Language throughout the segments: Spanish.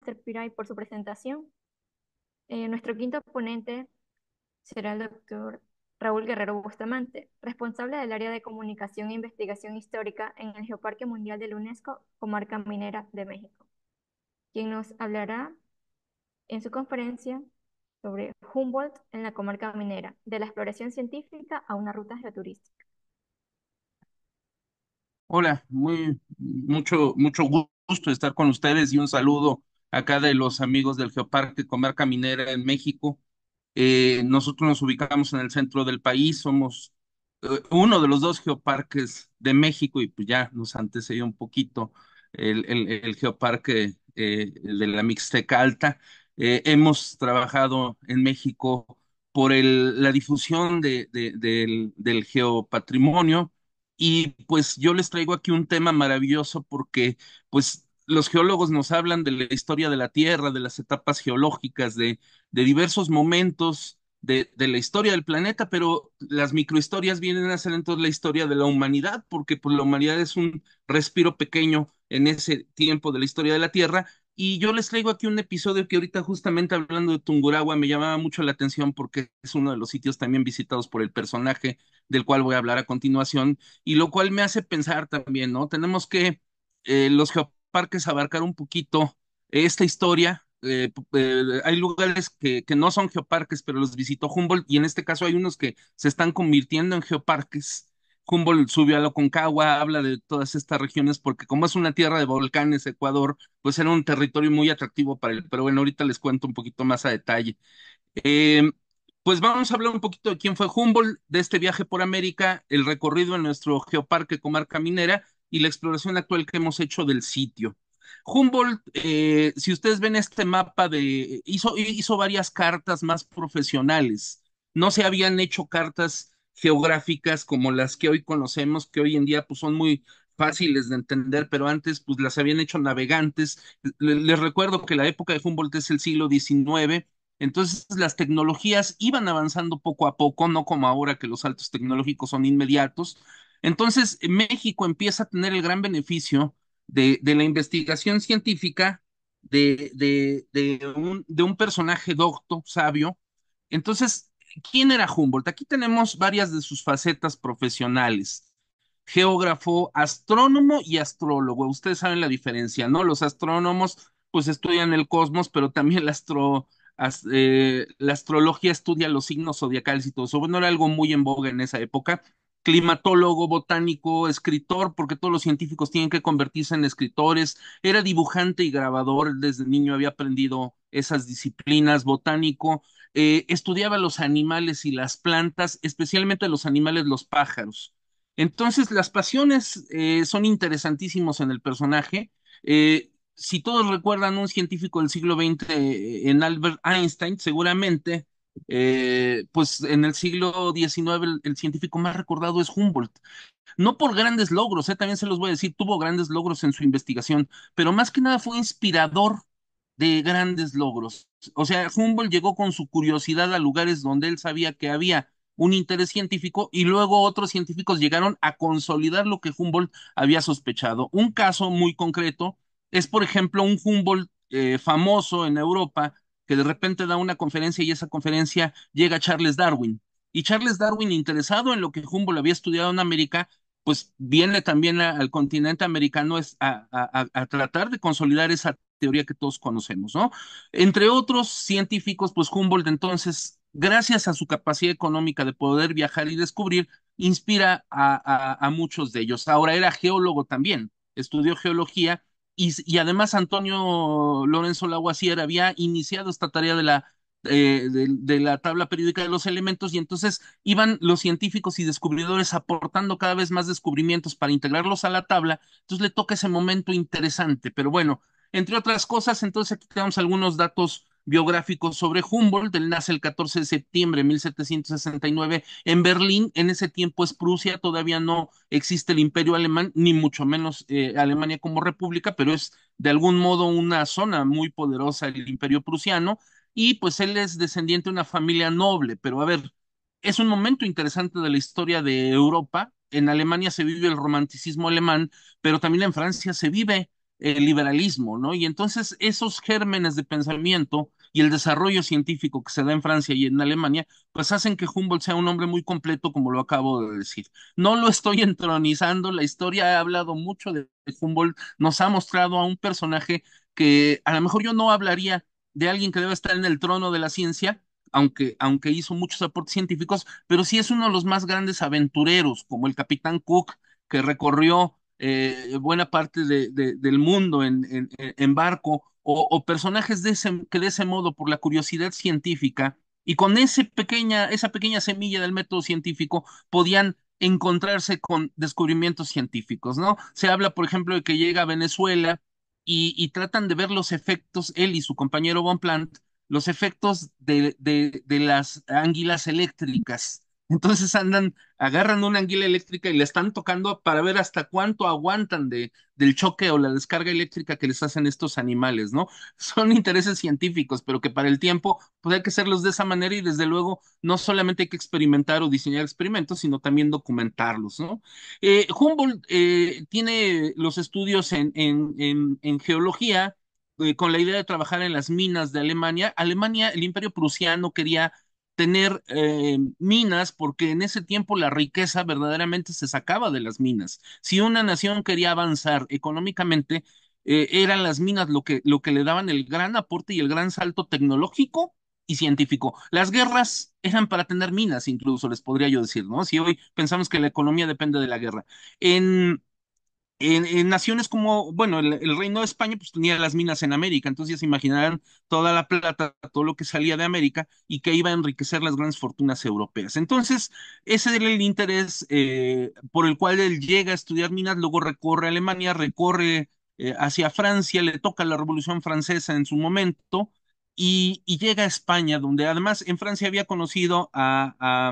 Master Piray por su presentación. Nuestro quinto ponente será el doctor Raúl Guerrero Bustamante, responsable del área de comunicación e investigación histórica en el Geoparque Mundial de la UNESCO, Comarca Minera de México, quien nos hablará en su conferencia sobre Humboldt en la comarca minera, de la exploración científica a una ruta geoturística. Hola, mucho gusto estar con ustedes y un saludo acá de los amigos del Geoparque Comarca Minera en México. Nosotros nos ubicamos en el centro del país, somos uno de los dos geoparques de México y pues ya nos antecedió un poquito el geoparque el de la Mixteca Alta. Hemos trabajado en México por la difusión del geopatrimonio y pues yo les traigo aquí un tema maravilloso porque pues los geólogos nos hablan de la historia de la Tierra, de las etapas geológicas, de diversos momentos de la historia del planeta, pero las microhistorias vienen a ser entonces la historia de la humanidad, porque pues, la humanidad es un respiro pequeño en ese tiempo de la historia de la Tierra. Y yo les traigo aquí un episodio que ahorita justamente hablando de Tungurahua me llamaba mucho la atención porque es uno de los sitios también visitados por el personaje del cual voy a hablar a continuación, y lo cual me hace pensar también, ¿no? Tenemos que los geoparques abarcar un poquito esta historia. Hay lugares que no son geoparques, pero los visitó Humboldt, y en este caso hay unos que se están convirtiendo en geoparques. Humboldt subió a la Aconcagua, habla de todas estas regiones, porque como es una tierra de volcanes, Ecuador, pues era un territorio muy atractivo para él. Pero bueno, ahorita les cuento un poquito más a detalle. Eh, pues vamos a hablar un poquito de quién fue Humboldt, de este viaje por América, el recorrido en nuestro geoparque Comarca Minera y la exploración actual que hemos hecho del sitio. Humboldt, si ustedes ven este mapa hizo varias cartas más profesionales. No se habían hecho cartas geográficas como las que hoy conocemos, que hoy en día pues son muy fáciles de entender, pero antes pues las habían hecho navegantes. Les recuerdo que la época de Humboldt es el siglo XIX. Entonces las tecnologías iban avanzando poco a poco, no como ahora que los saltos tecnológicos son inmediatos. Entonces México empieza a tener el gran beneficio de la investigación científica de un personaje docto, sabio. Entonces, ¿quién era Humboldt? Aquí tenemos varias de sus facetas profesionales. Geógrafo, astrónomo y astrólogo. Ustedes saben la diferencia, ¿no? Los astrónomos pues estudian el cosmos, pero también la astrología estudia los signos zodiacales y todo eso. Bueno, era algo muy en boga en esa época. Climatólogo, botánico, escritor, porque todos los científicos tienen que convertirse en escritores. Era dibujante y grabador, desde niño había aprendido esas disciplinas. Botánico, estudiaba los animales y las plantas, especialmente los animales, los pájaros. Entonces, las pasiones son interesantísimos en el personaje. Si todos recuerdan un científico del siglo XX en Albert Einstein, seguramente, pues en el siglo XIX el científico más recordado es Humboldt. No por grandes logros, también se los voy a decir, tuvo grandes logros en su investigación, pero más que nada fue inspirador de grandes logros. O sea, Humboldt llegó con su curiosidad a lugares donde él sabía que había un interés científico y luego otros científicos llegaron a consolidar lo que Humboldt había sospechado. Un caso muy concreto es, por ejemplo, un Humboldt famoso en Europa que de repente da una conferencia y esa conferencia llega Charles Darwin. Y Charles Darwin, interesado en lo que Humboldt había estudiado en América, pues viene también al continente americano a tratar de consolidar esa teoría que todos conocemos, ¿no? Entre otros científicos, pues Humboldt entonces, gracias a su capacidad económica de poder viajar y descubrir, inspira a muchos de ellos. Ahora era geólogo también, estudió geología y además Antonio Lorenzo Lavoisier había iniciado esta tarea de la tabla periódica de los elementos, y entonces iban los científicos y descubridores aportando cada vez más descubrimientos para integrarlos a la tabla. Entonces le toca ese momento interesante, pero bueno, entre otras cosas, entonces aquí tenemos algunos datos biográficos sobre Humboldt. Él nace el 14 de septiembre de 1769 en Berlín. En ese tiempo es Prusia, todavía no existe el Imperio Alemán, ni mucho menos Alemania como república, pero es de algún modo una zona muy poderosa el Imperio Prusiano. Y pues él es descendiente de una familia noble, pero a ver, es un momento interesante de la historia de Europa. En Alemania se vive el romanticismo alemán, pero también en Francia se vive el liberalismo, ¿no? Y entonces esos gérmenes de pensamiento y el desarrollo científico que se da en Francia y en Alemania, pues hacen que Humboldt sea un hombre muy completo, como lo acabo de decir. No lo estoy entronizando, la historia ha hablado mucho de Humboldt, nos ha mostrado a un personaje que a lo mejor yo no hablaría de alguien que debe estar en el trono de la ciencia, aunque hizo muchos aportes científicos, pero sí es uno de los más grandes aventureros, como el Capitán Cook, que recorrió buena parte del mundo en barco, o personajes que de ese modo, por la curiosidad científica, y con esa pequeña semilla del método científico, podían encontrarse con descubrimientos científicos, ¿no? Se habla, por ejemplo, de que llega a Venezuela y tratan de ver los efectos, él y su compañero Bonpland, los efectos de las anguilas eléctricas. Entonces agarran una anguila eléctrica y la están tocando para ver hasta cuánto aguantan del choque o la descarga eléctrica que les hacen estos animales, ¿no? Son intereses científicos, pero que para el tiempo, pues hay que hacerlos de esa manera y desde luego no solamente hay que experimentar o diseñar experimentos, sino también documentarlos, ¿no? Humboldt tiene los estudios en geología, con la idea de trabajar en las minas de Alemania. Alemania, el Imperio Prusiano quería tener minas porque en ese tiempo la riqueza verdaderamente se sacaba de las minas. Si una nación quería avanzar económicamente, eran las minas lo que le daban el gran aporte y el gran salto tecnológico y científico. Las guerras eran para tener minas, incluso les podría yo decir, ¿no? Si hoy pensamos que la economía depende de la guerra. En en naciones como, bueno, el Reino de España pues tenía las minas en América, entonces ya se imaginarán toda la plata, todo lo que salía de América y que iba a enriquecer las grandes fortunas europeas. Entonces, ese era el interés por el cual él llega a estudiar minas, luego recorre Alemania, recorre hacia Francia, le toca la Revolución Francesa en su momento y llega a España, donde además en Francia había conocido a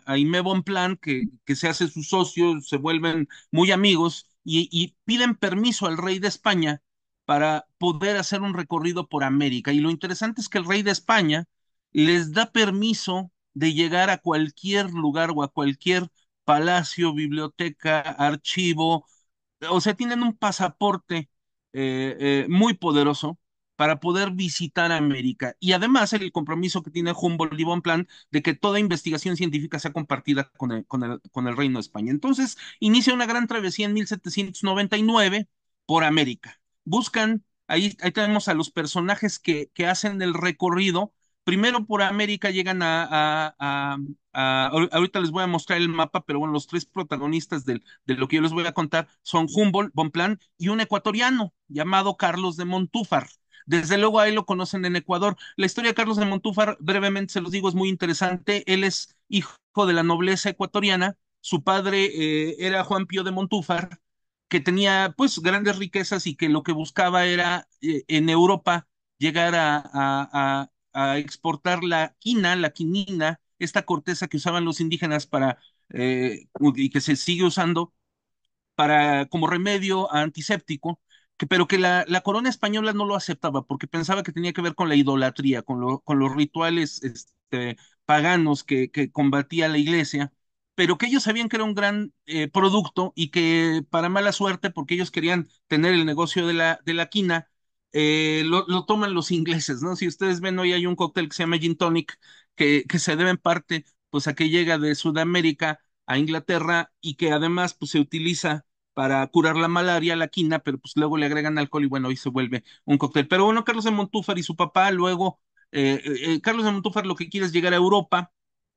Aimé Bonpland, que se hace su socio, se vuelven muy amigos y piden permiso al rey de España para poder hacer un recorrido por América. Y lo interesante es que el rey de España les da permiso de llegar a cualquier lugar o a cualquier palacio, biblioteca, archivo, o sea, tienen un pasaporte muy poderoso para poder visitar América. Y además el compromiso que tiene Humboldt y Bonpland de que toda investigación científica sea compartida con el Reino de España. Entonces, inicia una gran travesía en 1799 por América. Buscan, ahí tenemos a los personajes que hacen el recorrido. Primero por América llegan ahorita les voy a mostrar el mapa, pero bueno, los tres protagonistas de lo que yo les voy a contar son Humboldt, Bonpland y un ecuatoriano llamado Carlos de Montúfar. Desde luego ahí lo conocen en Ecuador. La historia de Carlos de Montúfar, brevemente se los digo, es muy interesante. Él es hijo de la nobleza ecuatoriana. Su padre era Juan Pío de Montúfar, que tenía pues grandes riquezas y que lo que buscaba era en Europa llegar a exportar la quina, la quinina, esta corteza que usaban los indígenas y que se sigue usando como remedio antiséptico, pero que la corona española no lo aceptaba porque pensaba que tenía que ver con la idolatría, con los rituales paganos que combatía la iglesia, pero que ellos sabían que era un gran producto y que para mala suerte, porque ellos querían tener el negocio de la quina, lo toman los ingleses, ¿no? Si ustedes ven, hoy hay un cóctel que se llama Gin Tonic, que se debe en parte pues a que llega de Sudamérica a Inglaterra y que además pues se utiliza para curar la malaria, la quina, pero pues luego le agregan alcohol y bueno, hoy se vuelve un cóctel. Pero bueno, Carlos de Montúfar y su papá luego, Carlos de Montúfar lo que quiere es llegar a Europa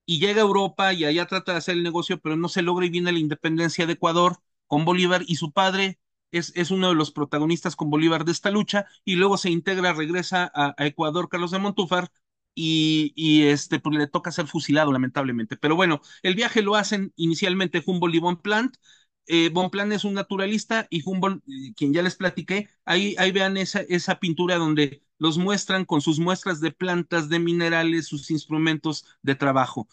y llega a Europa y allá trata de hacer el negocio, pero no se logra y viene la independencia de Ecuador con Bolívar y su padre es uno de los protagonistas con Bolívar de esta lucha y luego se integra, regresa a Ecuador Carlos de Montúfar pues le toca ser fusilado lamentablemente. Pero bueno, el viaje lo hacen inicialmente Humboldt y Bonpland. Bonpland es un naturalista y Humboldt, quien ya les platiqué, ahí vean esa pintura donde los muestran con sus muestras de plantas, de minerales, sus instrumentos de trabajo.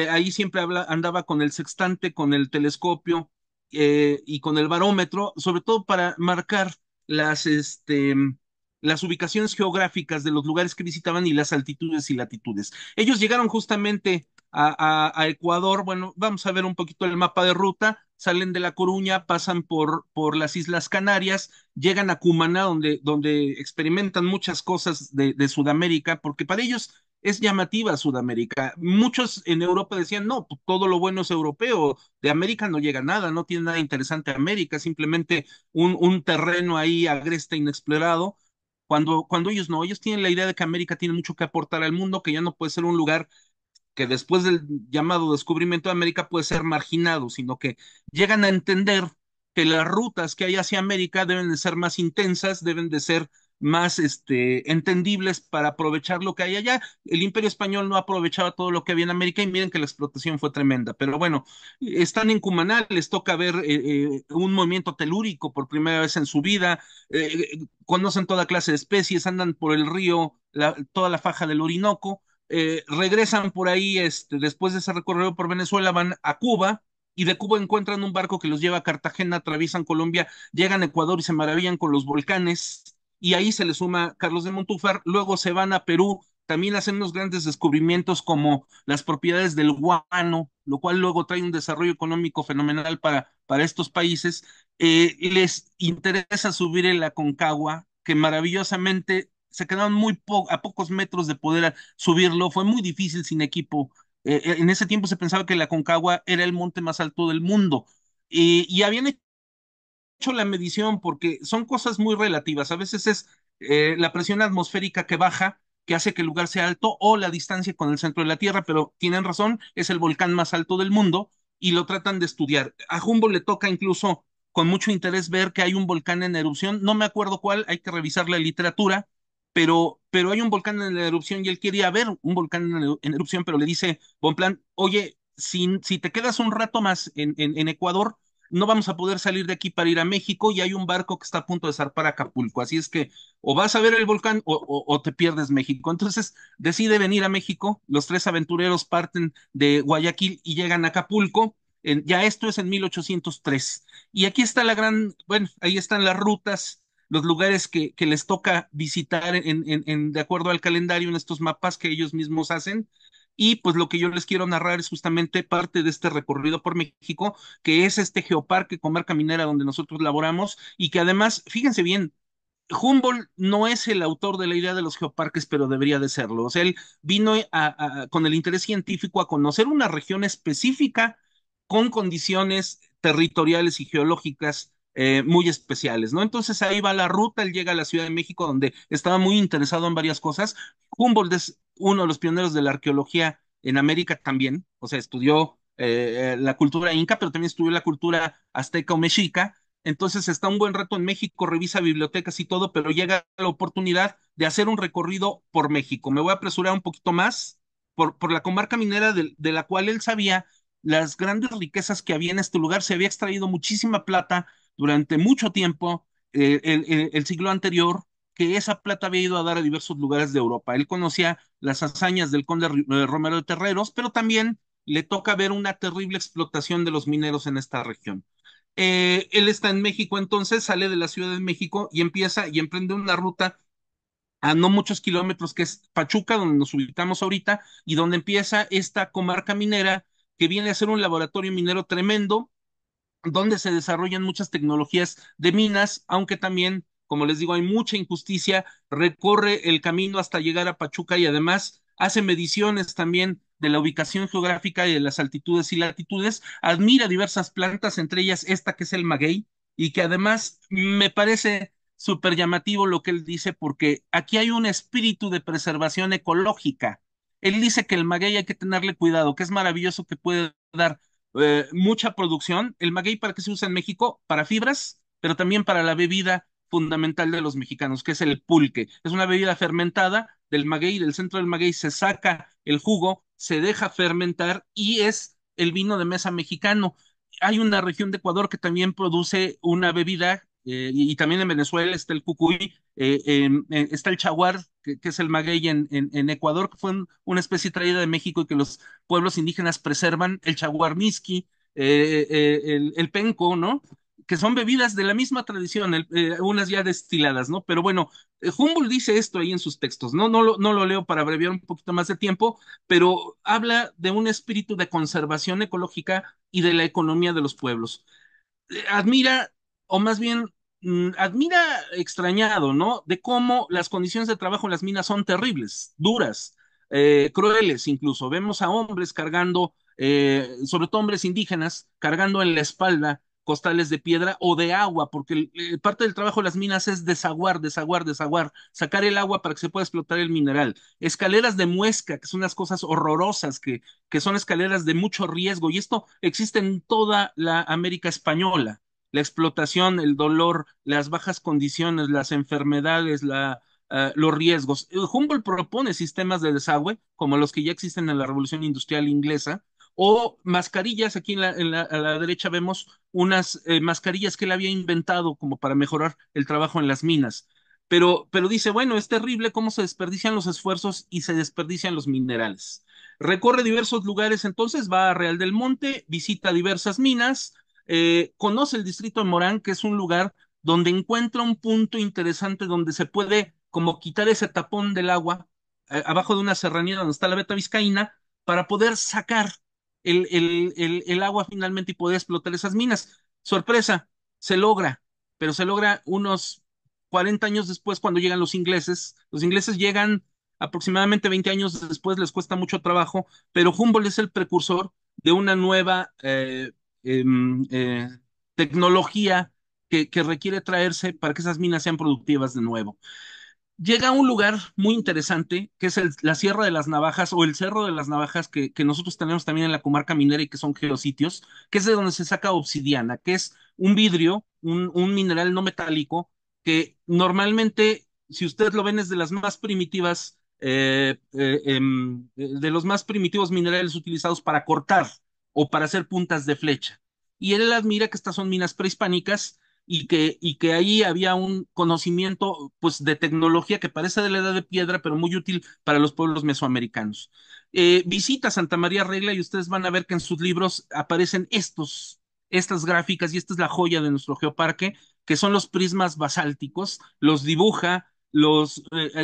Ahí siempre andaba con el sextante, con el telescopio y con el barómetro, sobre todo para marcar las ubicaciones geográficas de los lugares que visitaban y las altitudes y latitudes. Ellos llegaron justamente a Ecuador. Bueno, vamos a ver un poquito el mapa de ruta. salen de La Coruña, pasan por las Islas Canarias, llegan a Cumaná, donde experimentan muchas cosas de Sudamérica, porque para ellos es llamativa Sudamérica. Muchos en Europa decían, no, pues, todo lo bueno es europeo, de América no llega nada, no tiene nada interesante América, simplemente un terreno ahí agreste, inexplorado. Cuando ellos no, ellos tienen la idea de que América tiene mucho que aportar al mundo, que ya no puede ser un lugar que después del llamado descubrimiento de América puede ser marginado, sino que llegan a entender que las rutas que hay hacia América deben de ser más intensas, deben de ser más entendibles para aprovechar lo que hay allá. El Imperio Español no aprovechaba todo lo que había en América y miren que la explotación fue tremenda. Pero bueno, están en Cumaná, les toca ver un movimiento telúrico por primera vez en su vida, conocen toda clase de especies, andan por el río, toda la faja del Orinoco, regresan por ahí, después de ese recorrido por Venezuela, van a Cuba y de Cuba encuentran un barco que los lleva a Cartagena, atraviesan Colombia, llegan a Ecuador y se maravillan con los volcanes y ahí se les suma Carlos de Montúfar, luego se van a Perú, también hacen unos grandes descubrimientos como las propiedades del guano, lo cual luego trae un desarrollo económico fenomenal para estos países. Les interesa subir el Aconcagua, que maravillosamente se quedaron a pocos metros de poder subirlo, fue muy difícil sin equipo. En ese tiempo se pensaba que la Concagua era el monte más alto del mundo y habían hecho la medición porque son cosas muy relativas. A veces es la presión atmosférica que baja, que hace que el lugar sea alto, o la distancia con el centro de la Tierra, pero tienen razón, es el volcán más alto del mundo y lo tratan de estudiar. A Humboldt le toca incluso con mucho interés ver que hay un volcán en erupción, no me acuerdo cuál, hay que revisar la literatura, pero hay un volcán en erupción y él quería ver un volcán en erupción, pero le dice Bonpland, oye, si te quedas un rato más en Ecuador, no vamos a poder salir de aquí para ir a México y hay un barco que está a punto de zarpar a Acapulco. Así es que o vas a ver el volcán o te pierdes México. Entonces decide venir a México. Los tres aventureros parten de Guayaquil y llegan a Acapulco. Ya esto es en 1803. Y aquí está la gran, bueno, ahí están las rutas, los lugares que les toca visitar de acuerdo al calendario en estos mapas que ellos mismos hacen. Y pues lo que yo les quiero narrar es justamente parte de este recorrido por México, que es este geoparque Comarca Minera donde nosotros laboramos y que además, fíjense bien, Humboldt no es el autor de la idea de los geoparques, pero debería de serlo. O sea, él vino con el interés científico a conocer una región específica con condiciones territoriales y geológicas muy especiales, ¿no? Entonces ahí va la ruta, él llega a la Ciudad de México, donde estaba muy interesado en varias cosas. Humboldt es uno de los pioneros de la arqueología en América también, o sea, estudió la cultura inca, pero también estudió la cultura azteca o mexica. Entonces está un buen rato en México, revisa bibliotecas y todo, pero llega la oportunidad de hacer un recorrido por México. Me voy a apresurar un poquito más por la comarca minera de la cual él sabía las grandes riquezas que había en este lugar. Se había extraído muchísima plata durante mucho tiempo, el siglo anterior, que esa plata había ido a dar a diversos lugares de Europa. Él conocía las hazañas del conde Romero de Terreros, pero también le toca ver una terrible explotación de los mineros en esta región. Él está en México, entonces sale de la Ciudad de México y empieza y emprende una ruta a no muchos kilómetros, que es Pachuca, donde nos ubicamos ahorita, y donde empieza esta comarca minera, que viene a ser un laboratorio minero tremendo, donde se desarrollan muchas tecnologías de minas, aunque también, como les digo, hay mucha injusticia, recorre el camino hasta llegar a Pachuca y además hace mediciones también de la ubicación geográfica y de las altitudes y latitudes, admira diversas plantas, entre ellas esta que es el maguey, y que además me parece súper llamativo lo que él dice, porque aquí hay un espíritu de preservación ecológica. Él dice que el maguey hay que tenerle cuidado, que es maravilloso, que puede dar mucha producción. El maguey, ¿para qué se usa en México? Para fibras, pero también para la bebida fundamental de los mexicanos, que es el pulque. Es una bebida fermentada del maguey, del centro del maguey se saca el jugo, se deja fermentar y es el vino de mesa mexicano. Hay una región de Ecuador que también produce una bebida, y también en Venezuela está el cucuy, está el chaguar, que es el maguey en Ecuador, que fue una especie traída de México y que los pueblos indígenas preservan, el chaguar miski, el penco, ¿no? que son bebidas de la misma tradición, unas ya destiladas, ¿no? Pero bueno, Humboldt dice esto ahí en sus textos, ¿no? No lo leo para abreviar un poquito más de tiempo, pero habla de un espíritu de conservación ecológica y de la economía de los pueblos. Admira, o más bien admira extrañado, ¿no? De cómo las condiciones de trabajo en las minas son terribles, duras, crueles incluso. Vemos a hombres cargando, sobre todo hombres indígenas, cargando en la espalda costales de piedra o de agua, porque parte del trabajo de las minas es desaguar, sacar el agua para que se pueda explotar el mineral. Escaleras de muesca, que son unas cosas horrorosas que son escaleras de mucho riesgo, y esto existe en toda la América española. La explotación, el dolor, las bajas condiciones, las enfermedades, los riesgos. Humboldt propone sistemas de desagüe, como los que ya existen en la Revolución Industrial Inglesa, o mascarillas. Aquí a la derecha vemos unas mascarillas que él había inventado como para mejorar el trabajo en las minas. Pero dice, bueno, es terrible cómo se desperdician los esfuerzos y se desperdician los minerales. Recorre diversos lugares, entonces va a Real del Monte, visita diversas minas, conoce el distrito de Morán, que es un lugar donde encuentra un punto interesante donde se puede como quitar ese tapón del agua abajo de una serranía donde está la Beta Vizcaína para poder sacar el agua finalmente y poder explotar esas minas. Sorpresa, se logra, pero se logra unos 40 años después cuando llegan los ingleses. Los ingleses llegan aproximadamente 20 años después, les cuesta mucho trabajo, pero Humboldt es el precursor de una nueva tecnología que requiere traerse para que esas minas sean productivas de nuevo. Llega a un lugar muy interesante, que es la Sierra de las Navajas o el Cerro de las Navajas, que nosotros tenemos también en la comarca minera y que son geositios, que es de donde se saca obsidiana, que es un vidrio, un mineral no metálico, que normalmente, si ustedes lo ven, es de las más primitivas, de los más primitivos minerales utilizados para cortar o para hacer puntas de flecha. Y él admira que estas son minas prehispánicas y que ahí había un conocimiento pues de tecnología que parece de la edad de piedra, pero muy útil para los pueblos mesoamericanos. Visita Santa María Regla y ustedes van a ver que en sus libros aparecen estas gráficas, y esta es la joya de nuestro geoparque, que son los prismas basálticos, los dibuja,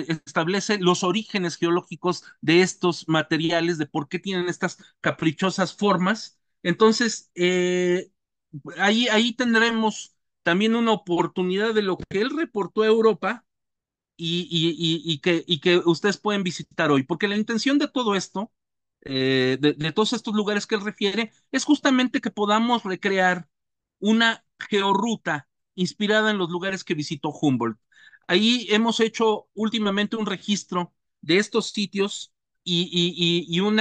establece los orígenes geológicos de estos materiales, de por qué tienen estas caprichosas formas. Entonces, ahí tendremos también una oportunidad de lo que él reportó a Europa y que ustedes pueden visitar hoy, porque la intención de todo esto, de todos estos lugares que él refiere, es justamente que podamos recrear una georruta inspirada en los lugares que visitó Humboldt. Ahí hemos hecho últimamente un registro de estos sitios y un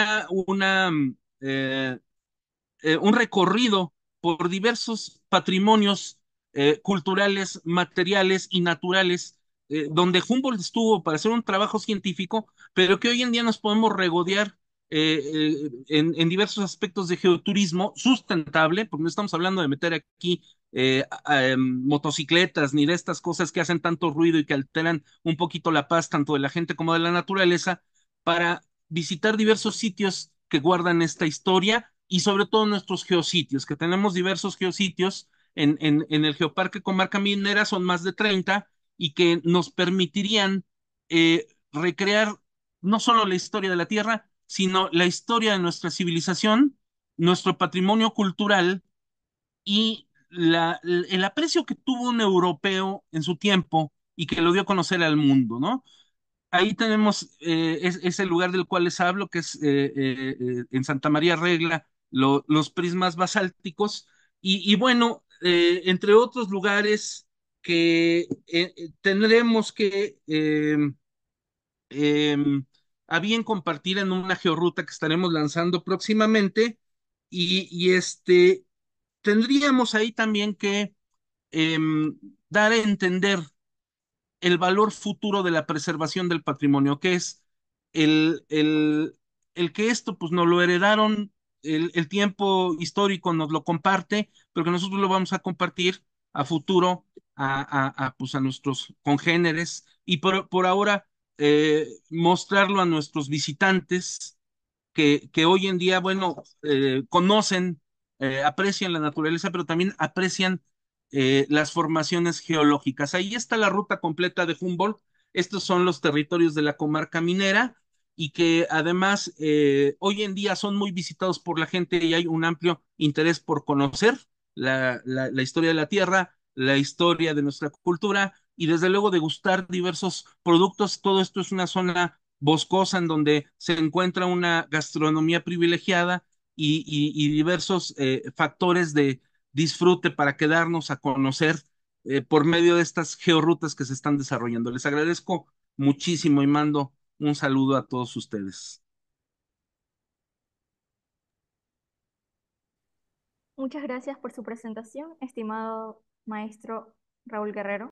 recorrido por diversos patrimonios culturales, materiales y naturales, donde Humboldt estuvo para hacer un trabajo científico, pero que hoy en día nos podemos regodear en diversos aspectos de geoturismo sustentable, porque no estamos hablando de meter aquí motocicletas ni de estas cosas que hacen tanto ruido y que alteran un poquito la paz tanto de la gente como de la naturaleza, para visitar diversos sitios que guardan esta historia y sobre todo nuestros geositios, que tenemos diversos geositios en el Geoparque Comarca Minera, son más de 30 y que nos permitirían recrear no solo la historia de la Tierra, sino la historia de nuestra civilización, nuestro patrimonio cultural y el aprecio que tuvo un europeo en su tiempo y que lo dio a conocer al mundo, ¿no? Ahí tenemos ese lugar del cual les hablo, que es en Santa María Regla, los prismas basálticos, y bueno, entre otros lugares que tendremos que eh, a bien compartir en una georruta que estaremos lanzando próximamente, y tendríamos ahí también que dar a entender el valor futuro de la preservación del patrimonio, que es el, el, el que esto pues nos lo heredaron, el tiempo histórico nos lo comparte, pero que nosotros lo vamos a compartir a futuro pues a nuestros congéneres y por ahora mostrarlo a nuestros visitantes que hoy en día, bueno, conocen, aprecian la naturaleza, pero también aprecian las formaciones geológicas. Ahí está la ruta completa de Humboldt. Estos son los territorios de la comarca minera y que además hoy en día son muy visitados por la gente y hay un amplio interés por conocer la historia de la tierra, la historia de nuestra cultura y desde luego degustar diversos productos. Todo esto es una zona boscosa en donde se encuentra una gastronomía privilegiada y diversos factores de disfrute para quedarnos a conocer por medio de estas georrutas que se están desarrollando. Les agradezco muchísimo y mando un saludo a todos ustedes. Muchas gracias por su presentación, estimado maestro Raúl Guerrero.